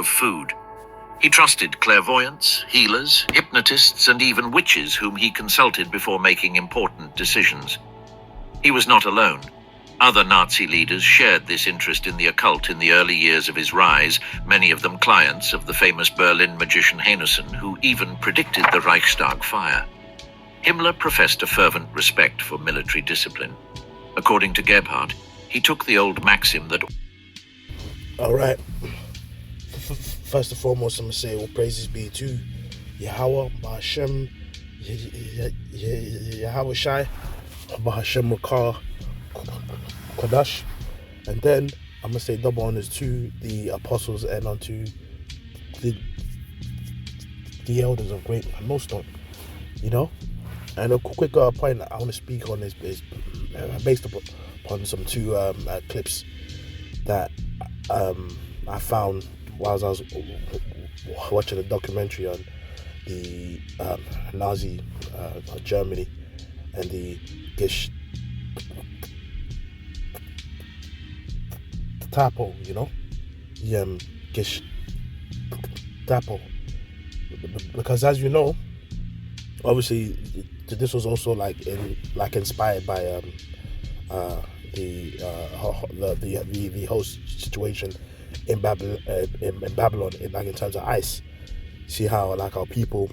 of food. He trusted clairvoyants, healers, hypnotists, and even witches whom he consulted before making important decisions. He was not alone. Other Nazi leaders shared this interest in the occult in the early years of his rise, many of them clients of the famous Berlin magician Hanussen, who even predicted the Reichstag fire. Himmler professed a fervent respect for military discipline. According to Gebhardt, he took the old maxim that... All right. First and foremost, I'm going to say all praises be to Yahweh, Bahashem, Yahweh Shai, Bahashem Rakah, Kodash. And then I'm going to say double honors to the apostles and unto the elders of Great Millstone, you know? And a quick point I want to speak on is based upon some two clips that I found whilst I was watching a documentary on the Nazi Germany and the Gestapo, you know, the Gestapo, because as you know, obviously this was also like inspired by the whole situation in Babylon, in terms of ice. See how like our people,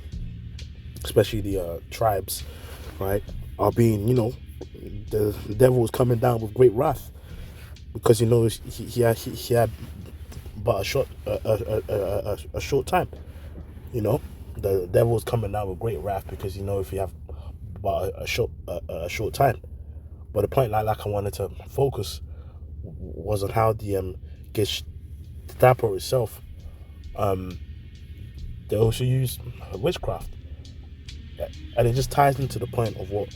especially the tribes, right, are being, you know, the devil was coming down with great wrath because, you know, he had but a short time. You know, the devil was coming down with great wrath because, you know, if you have but a short time. But the point like I wanted to focus was on how the Gestapo itself, they also use witchcraft, and it just ties into the point of what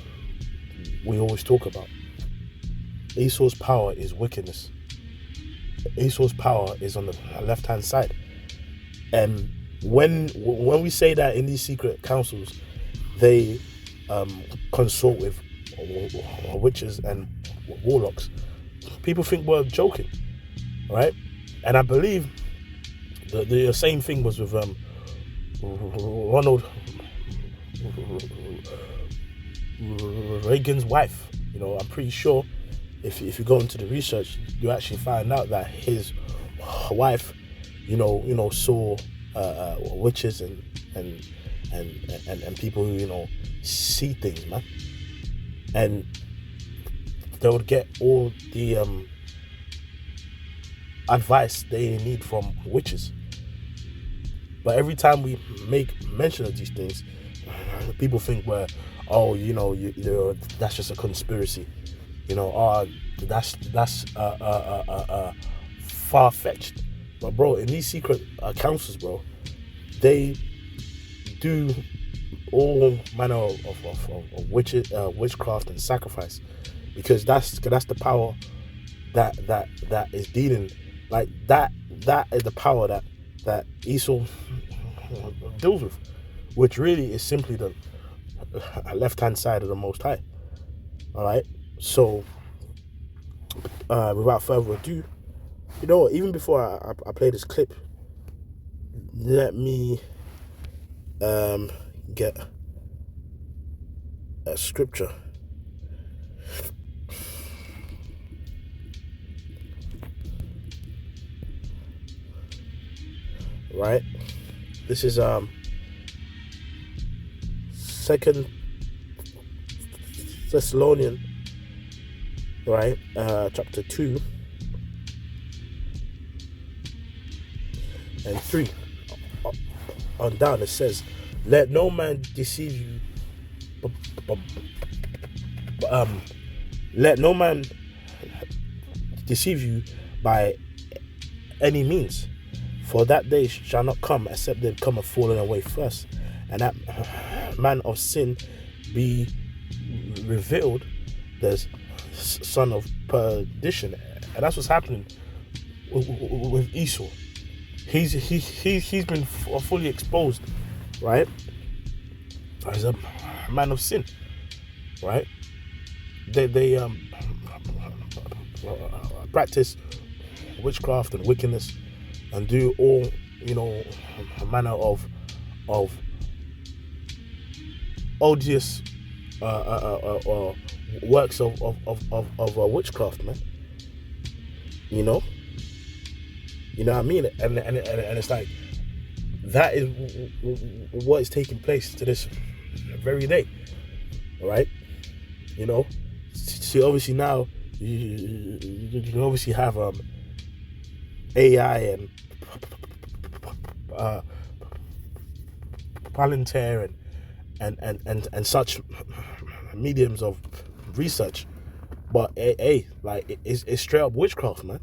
we always talk about. Esau's power is wickedness. Esau's power is on the left-hand side, and when we say that in these secret councils, they consult with witches and warlocks, people think we're joking, right? And I believe the same thing was with Ronald Reagan's wife. You know, I'm pretty sure if you go into the research, you actually find out that his wife, you know, saw witches and people who, you know, see things, man, and they would get all the advice they need from witches. But every time we make mention of these things, people think we're, oh, you know, that's just a conspiracy, you know, that's far-fetched. But bro, in these secret councils, bro, they do all manner of witchcraft and sacrifice, because that's the power that is dealing, like that is the power that Esau deals with, which really is simply the left-hand side of the Most High. All right, so without further ado, you know, even before I play this clip, let me get a scripture. Right, this is 2 Thessalonians, right, chapter 2 and 3 on down. It says, let no man deceive you, let no man deceive you by any means, for that day shall not come except they come and fallen away first, and that man of sin be revealed, the son of perdition. And that's what's happening with Esau. He's been fully exposed, right, as a man of sin, right? They practice witchcraft and wickedness and do all a manner of odious works of witchcraft, man. You know what I mean? And it's like that is what is taking place to this very day, right? See, obviously now you obviously have AI and Palantir and such mediums of research, but it's straight up witchcraft, man.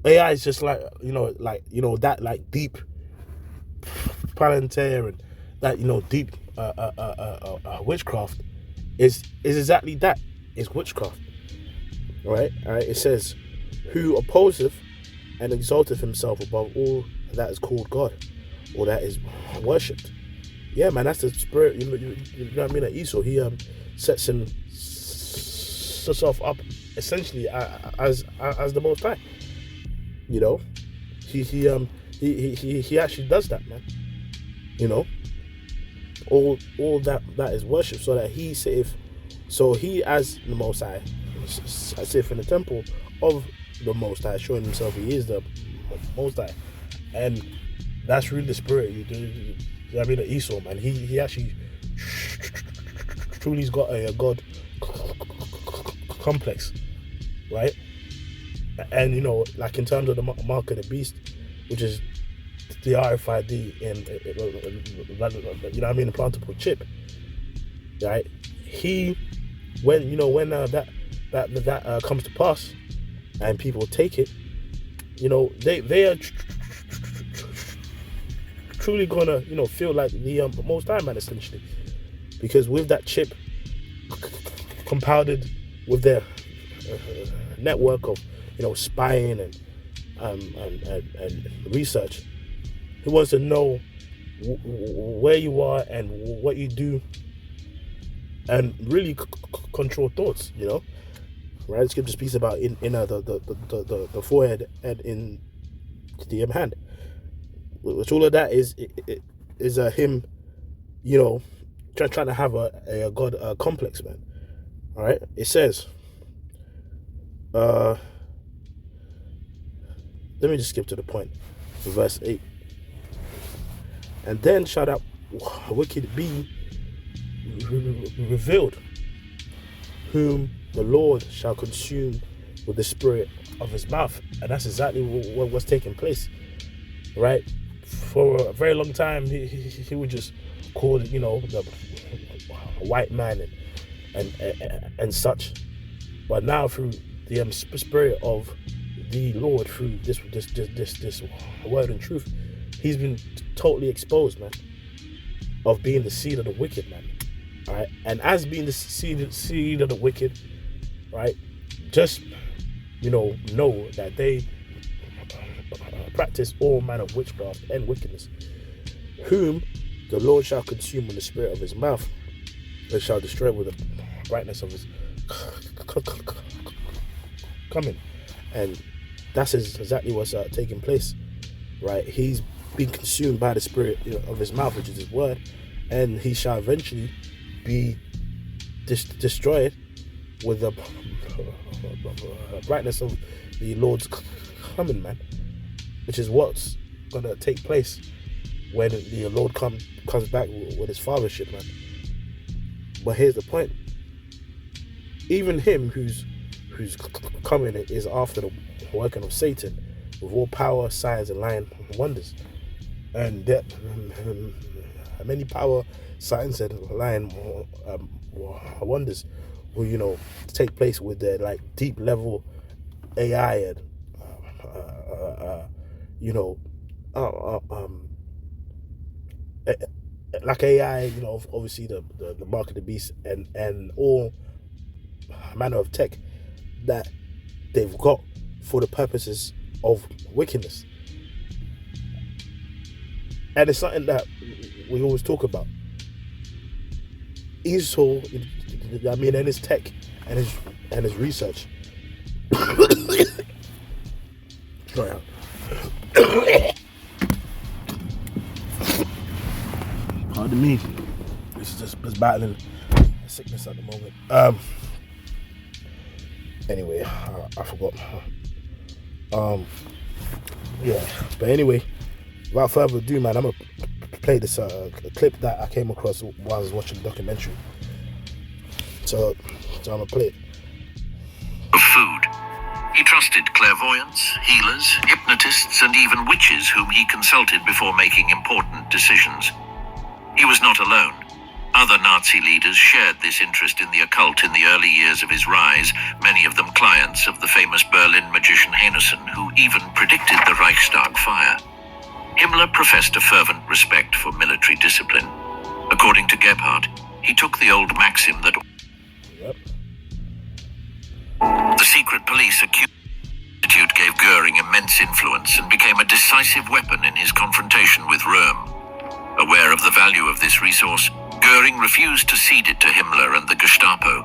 AI is just like that like deep Palantir and that deep witchcraft is exactly that. It's witchcraft, right? It says, "Who opposeth and exalteth himself above all that is called God, or that is worshipped." Yeah, man, that's the spirit. You know what I mean? At Esau, he sets himself up essentially as the Most High. He actually does that, man. All that is worship, so that he sitteth. So he, as the Most High, sitteth in the temple of the Most High, showing himself he is the Most High, and that's really the spirit. I mean, Esau, man, he actually truly's got a God complex, right? And like in terms of the mark of the beast, which is the RFID and implantable chip, right? When that comes to pass, and people take it, they are truly gonna feel like the Most High, man, essentially, because with that chip compounded with their network of spying and research, he wants to know where you are and what you do, and really control thoughts. Right? Scripture speaks about in the forehead and in the hand, which all of that is him, trying to have a God complex, man. All right, it says, let me just skip to the point, verse 8. And then shall that wicked be revealed, whom the Lord shall consume with the spirit of his mouth. And that's exactly what's taking place, right? For a very long time, he would just call it, the white man and such. But now through the spirit of the Lord, through this word and truth, he's been totally exposed, man, of being the seed of the wicked, man. All right, and as being the seed of the wicked, right, just know that they practice all manner of witchcraft and wickedness, whom the Lord shall consume with the spirit of his mouth, and shall destroy with the brightness of his coming. And that's exactly what's taking place, right? He's being consumed by the spirit of his mouth, which is his word, and he shall eventually be destroyed with the brightness of the Lord's coming, man, which is what's gonna take place when the Lord comes back with his fathership, man. But here's the point: even him who's coming is after the working of Satan, with all power, signs, and lying wonders, and that many power, signs, and lying wonders will take place with their like deep level AI and like AI, obviously the mark of the beast and all manner of tech that they've got for the purposes of wickedness. And it's something that we always talk about. Esau, and his tech and his research. Sorry. me, which is just battling a sickness at the moment. Anyway, I forgot. Yeah, but anyway, without further ado, man, I'm gonna play this clip that I came across while I was watching the documentary. So I'm gonna play it. Of food. He trusted clairvoyants, healers, hypnotists, and even witches whom he consulted before making important decisions. He was not alone. Other Nazi leaders shared this interest in the occult in the early years of his rise, many of them clients of the famous Berlin magician Hanussen, who even predicted the Reichstag fire. Himmler professed a fervent respect for military discipline. According to Gebhardt, he took the old maxim that the secret police institute gave Goering immense influence and became a decisive weapon in his confrontation with Röhm. Aware of the value of this resource, Goering refused to cede it to Himmler and the Gestapo.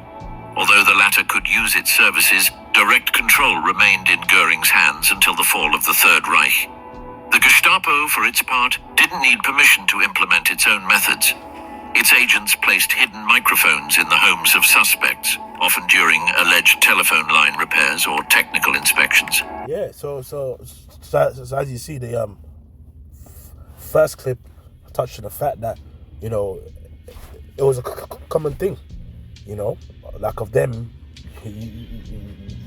Although the latter could use its services, direct control remained in Goering's hands until the fall of the Third Reich. The Gestapo, for its part, didn't need permission to implement its own methods. Its agents placed hidden microphones in the homes of suspects, often during alleged telephone line repairs or technical inspections. Yeah, so as you see, the first clip touched on the fact that, you know, it was a common thing, you know, like of them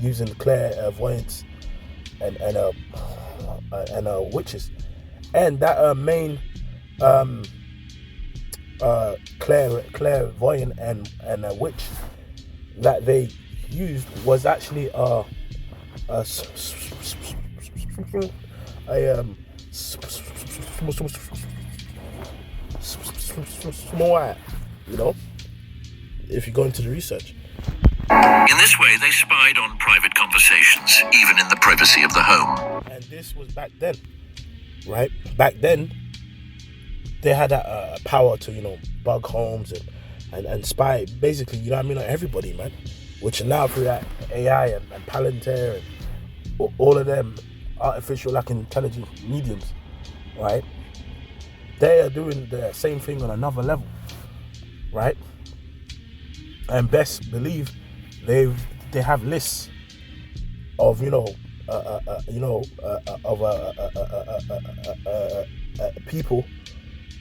using clairvoyance and witches, and that main clairvoyant and a witch that they used was actually a small, you know, if you go into the research. In this way, they spied on private conversations, even in the privacy of the home. And this was back then, right? Back then, they had a power to, you know, bug homes and spy, basically, you know what I mean, on everybody, man. Which now through that AI and Palantir and all of them artificial, like, intelligent mediums, right? They are doing the same thing on another level, right? And best believe they have lists of, you know, people,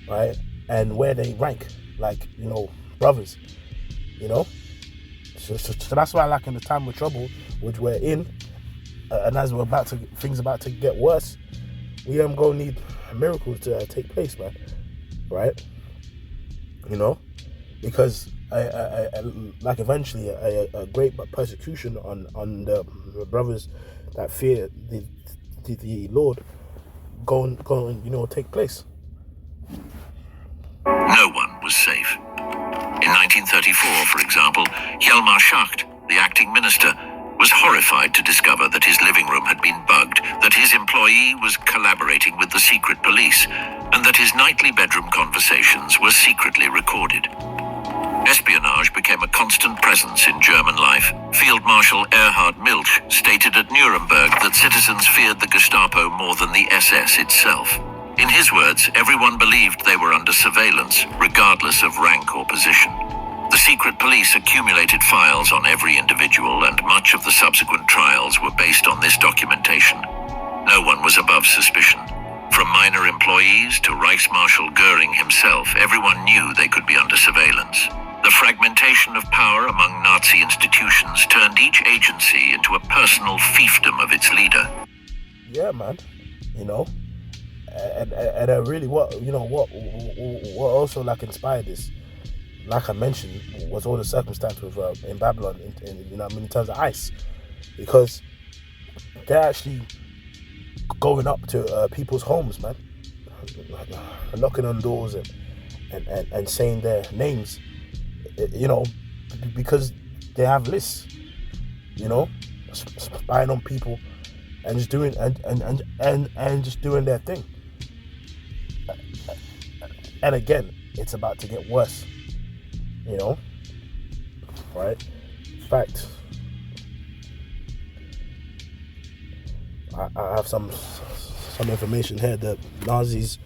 right, and where they rank, like, you know, brothers, you know. So that's why, like, in the time of trouble which we're in, and as things about to get worse, we gonna need miracles to take place, man, right? You know, because like eventually a great persecution on the brothers that fear the Lord go and, you know, take place. No one was safe. In 1934, for example, Hjalmar Schacht, the acting minister, was horrified to discover that his living room had been bugged, that his employee was collaborating with the secret police, and that his nightly bedroom conversations were secretly recorded. Espionage became a constant presence in German life. Field Marshal Erhard Milch stated at Nuremberg that citizens feared the Gestapo more than the SS itself. In his words, everyone believed they were under surveillance, regardless of rank or position. The secret police accumulated files on every individual, and much of the subsequent trials were based on this documentation. No one was above suspicion. From minor employees to Reichsmarshal Goering himself, everyone knew they could be under surveillance. The fragmentation of power among Nazi institutions turned each agency into a personal fiefdom of its leader. Yeah, man. You know, and really, what also, like, inspired this, like I mentioned, was all the circumstance with in Babylon, in you know, I mean, in terms of ICE, because they're actually going up to people's homes, man, knocking on doors and saying their names, you know, because they have lists, you know, spying on people and just doing and just doing their thing. And again, it's about to get worse, you know, right? In fact, I have some information here that Nazis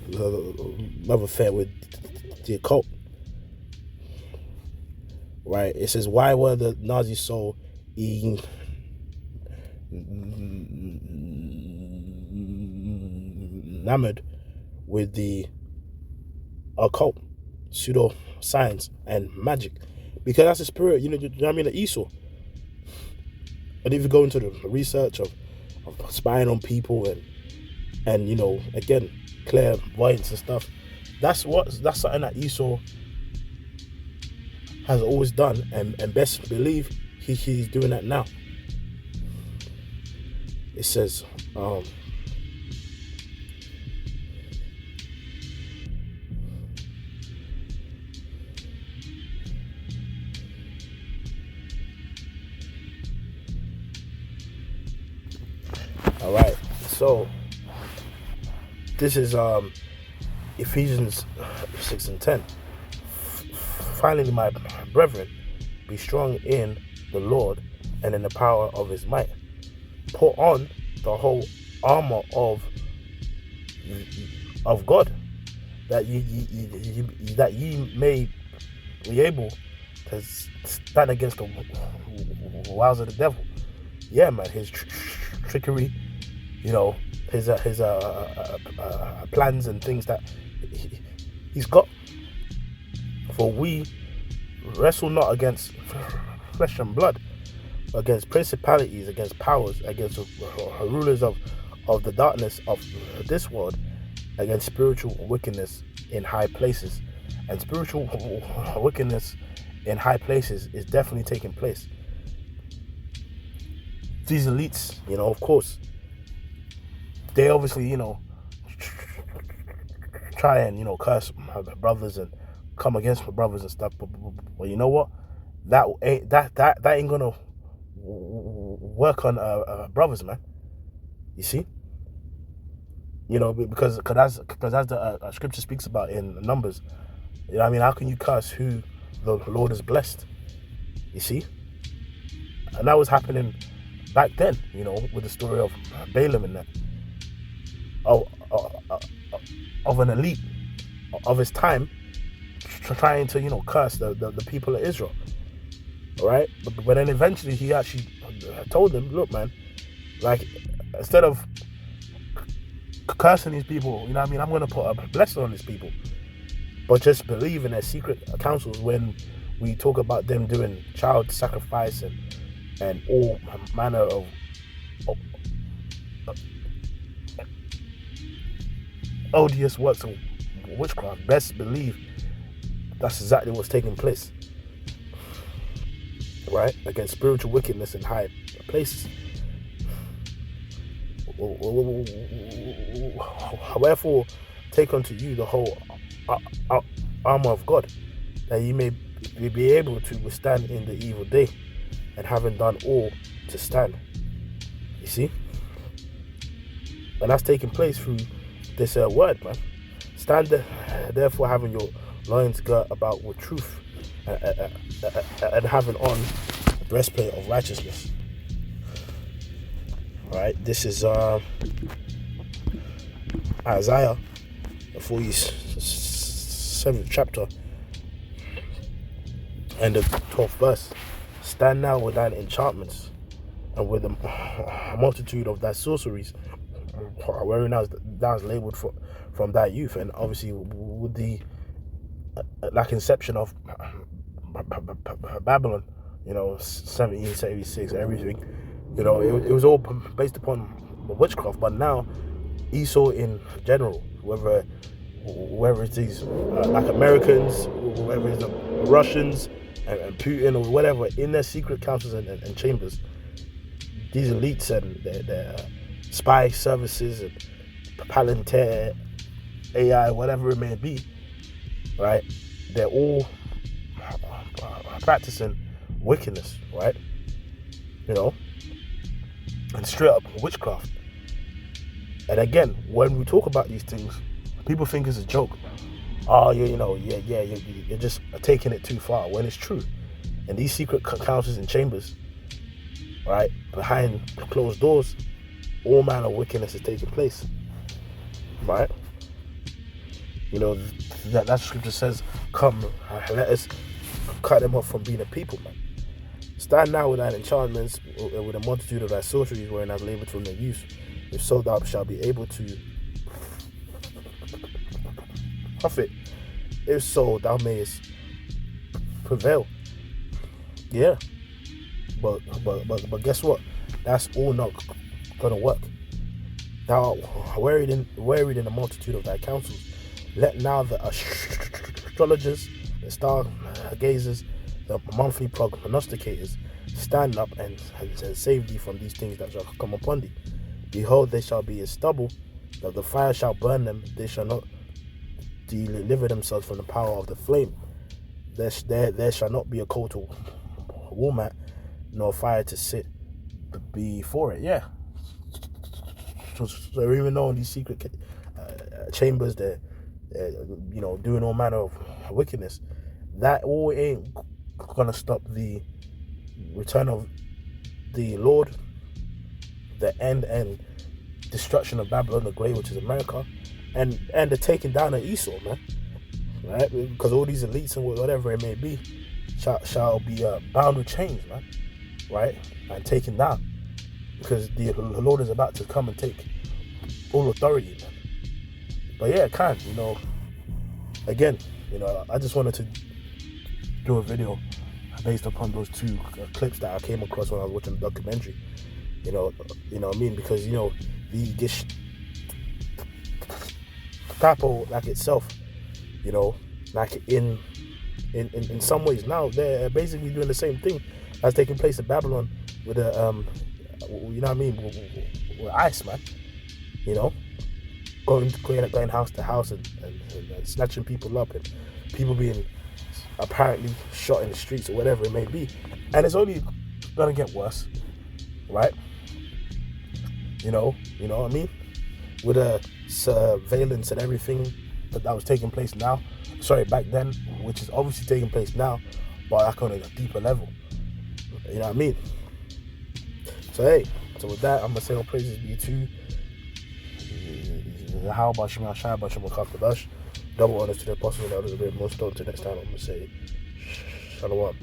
love affair with the occult. Right? It says, why were the Nazis so enamored with the occult, pseudo science, and magic? Because that's the spirit, you know what I mean, of Esau. And if you go into the research of spying on people and you know, again, clairvoyance and stuff, that's something that Esau has always done, and best believe he's doing that now. It says, all right, so this is Ephesians 6:10. Finally, my brethren, be strong in the Lord and in the power of his might. Put on the whole armor of God, that ye may be able to stand against the wiles of the devil. Yeah, man, his trickery, you know, his plans and things that he's got. For we wrestle not against flesh and blood, but against principalities, against powers, against rulers of the darkness of this world, against spiritual wickedness in high places. And spiritual wickedness in high places is definitely taking place. These elites, you know, of course, they obviously, you know, try and, you know, curse my brothers and come against my brothers and stuff, but you know what? That ain't gonna work on brothers, man. You see, you know, because as the scripture speaks about in Numbers, you know what I mean, how can you curse who the Lord has blessed? You see, and that was happening back then, you know, with the story of Balaam and that, of an elite of his time trying to, you know, curse the people of Israel. All right, but then eventually he actually told them, look, man, like, instead of cursing these people, you know what I mean, I'm going to put a blessing on these people, but just believe in their secret counsels when we talk about them doing child sacrifice and all manner of odious works of witchcraft. Best believe that's exactly what's taking place, right? Against spiritual wickedness in high places. Wherefore, take unto you the whole armor of God, that ye may be able to withstand in the evil day, and having done all, to stand. You see? And that's taking place through this word, man. Stand therefore, having your loins girt about with truth, and having on the breastplate of righteousness. Right, this is Isaiah, the 47th chapter, and the 12th verse. Stand now with thine enchantments, and with a multitude of thy sorceries, wherein thou was laboured from thy youth. And obviously with the like inception of Babylon, you know, 1776, everything, you know, it was all based upon witchcraft. But now Esau in general, whether it's these like Americans, whether it's the Russians and Putin or whatever, in their secret councils and chambers, these elites and their spy services and Palantir, AI, whatever it may be, right? They're all practicing wickedness, right? You know, and straight up witchcraft. And again, when we talk about these things, people think it's a joke. Oh, you're just taking it too far, when it's true. And these secret councils and chambers, right, behind closed doors, all manner of wickedness is taking place, right? You know, that scripture says, "Come, let us cut them off from being a people, man. Stand now with thine enchantments, with a multitude of thy sorceries, wherein I've labored from their use. If so, thou shalt be able to profit. If so, thou mayest prevail." Yeah, but guess what? That's all not gonna work. Thou wearied in the multitude of thy counsels. Let now the astrologers, the stargazers, the monthly prognosticators stand up and save thee from these things that shall come upon thee. Behold, they shall be as stubble, that the fire shall burn them. They shall not deliver themselves from the power of the flame. There shall not be a coal to warm at, nor fire to sit before it. Yeah. So even though in these secret chambers they're doing all manner of wickedness, that all ain't gonna stop the return of the Lord, the end and destruction of Babylon the Great, which is America, and the taking down of Esau, man. Right? Because all these elites and whatever it may be shall be bound with chains, man. Right? And taken down. Because the Lord is about to come and take all authority, man. But yeah, again, I just wanted to do a video based upon those two clips that I came across when I was watching the documentary. You know what I mean? Because the Gestapo, like itself, like in some ways now they're basically doing the same thing that's taking place in Babylon with with ICE, man. Going house to house and snatching people up, and people being apparently shot in the streets or whatever it may be, and it's only gonna get worse, right? You know what I mean? With surveillance and everything that was taking place back then, which is obviously taking place now, but like on a deeper level. You know what I mean? So with that, I'm gonna say all praises be to how about Shema Shai, about Shema Kakadash. Double honors to the apostles and elders of the most. Until next time, I'm gonna say Shalom.